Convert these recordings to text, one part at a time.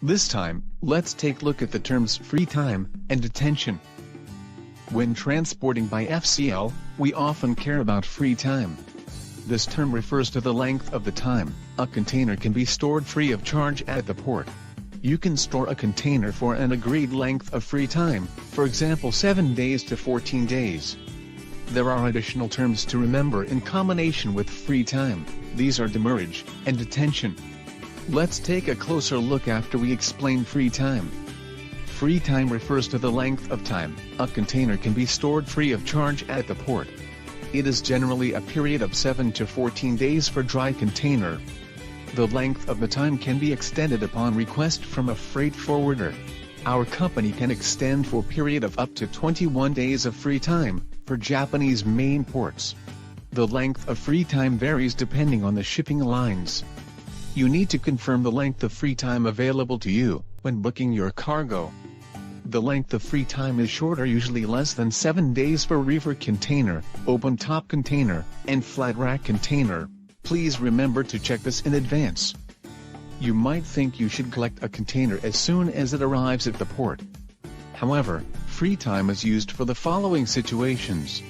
This time, let's take a look at the terms free time and detention. When transporting by FCL, we often care about free time. This term refers to the length of the time a container can be stored free of charge at the port. You can store a container for an agreed length of free time, for example 7 days to 14 days. There are additional terms to remember in combination with free time. These are demurrage and detention. Let's take a closer look after we explain free time. Free time refers to the length of time a container can be stored free of charge at the port. It is generally a period of 7 to 14 days for dry container. The length of the time can be extended upon request from a freight forwarder. Our company can extend for a period of up to 21 days of free time for Japanese main ports. The length of free time varies depending on the shipping lines. You need to confirm the length of free time available to you when booking your cargo. The length of free time is shorter, usually less than 7 days for reefer container, open top container, and flat rack container. Please remember to check this in advance. You might think you should collect a container as soon as it arrives at the port. However, free time is used for the following situations.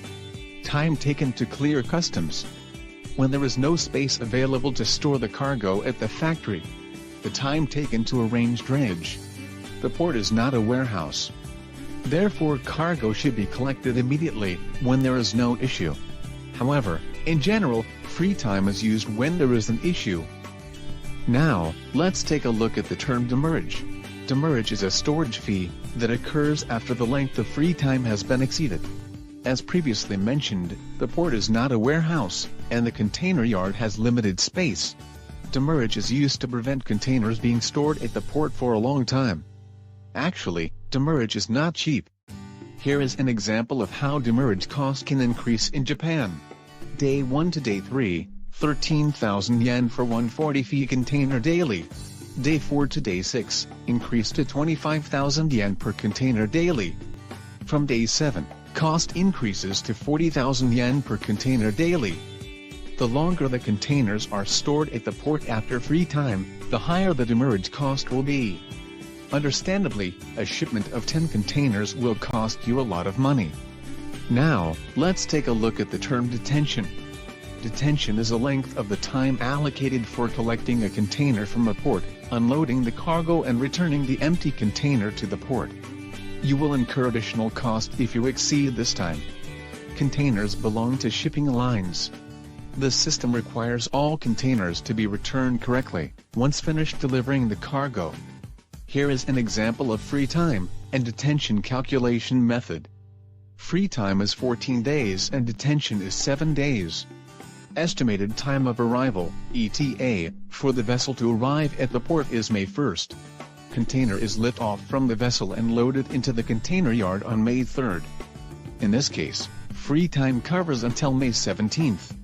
Time taken to clear customs. When there is no space available to store the cargo at the factory. The time taken to arrange drayage. The port is not a warehouse. Therefore, cargo should be collected immediately when there is no issue. However, in general, free time is used when there is an issue. Now, let's take a look at the term demurrage. Demurrage is a storage fee that occurs after the length of free time has been exceeded. As previously mentioned, the port is not a warehouse, and the container yard has limited space. Demurrage is used to prevent containers being stored at the port for a long time. Actually, demurrage is not cheap. Here is an example of how demurrage cost can increase in Japan. Day 1 to Day 3, 13,000 yen for 140 fee container daily. Day 4 to Day 6, increased to 25,000 yen per container daily. From Day 7, cost increases to 40,000 yen per container daily. The longer the containers are stored at the port after free time, the higher the demurrage cost will be. Understandably, a shipment of 10 containers will cost you a lot of money. Now, let's take a look at the term detention. Detention is the length of the time allocated for collecting a container from a port, unloading the cargo and returning the empty container to the port. You will incur additional cost if you exceed this time. Containers belong to shipping lines. The system requires all containers to be returned correctly once finished delivering the cargo. Here is an example of free time and detention calculation method. Free time is 14 days and detention is 7 days. Estimated time of arrival, ETA, for the vessel to arrive at the port is May 1st. Container is lit off from the vessel and loaded into the container yard on May 3rd. In this case, free time covers until May 17th.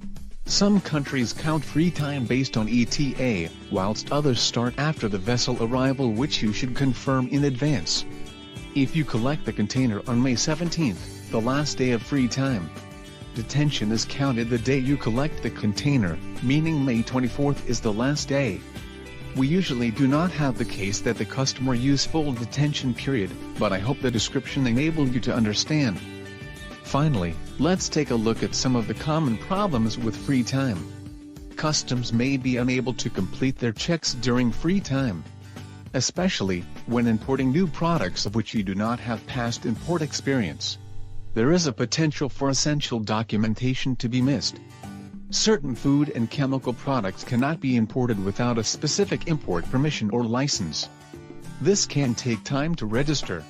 Some countries count free time based on ETA, whilst others start after the vessel arrival, which you should confirm in advance. If you collect the container on May 17th, the last day of free time, detention is counted the day you collect the container, meaning May 24th is the last day. We usually do not have the case that the customer use full detention period, but I hope the description enabled you to understand. Finally, let's take a look at some of the common problems with free time. Customs may be unable to complete their checks during free time, especially when importing new products of which you do not have past import experience. There is a potential for essential documentation to be missed. Certain food and chemical products cannot be imported without a specific import permission or license. This can take time to register.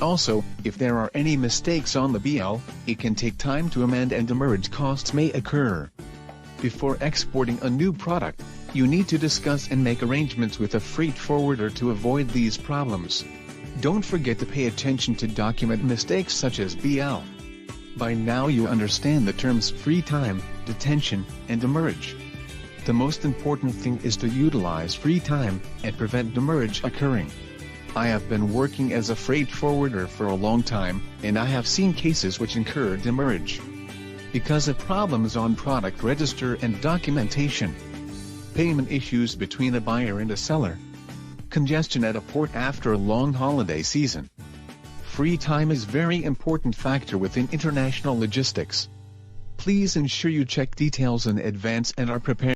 Also, if there are any mistakes on the BL, it can take time to amend and demurrage costs may occur. Before exporting a new product, you need to discuss and make arrangements with a freight forwarder to avoid these problems. Don't forget to pay attention to document mistakes such as BL. By now you understand the terms free time, detention, and demurrage. The most important thing is to utilize free time and prevent demurrage occurring. I have been working as a freight forwarder for a long time, and I have seen cases which incur demurrage because of problems on product register and documentation. Payment issues between a buyer and a seller. congestion at a port after a long holiday season. Free time is a very important factor within international logistics. Please ensure you check details in advance and are prepared.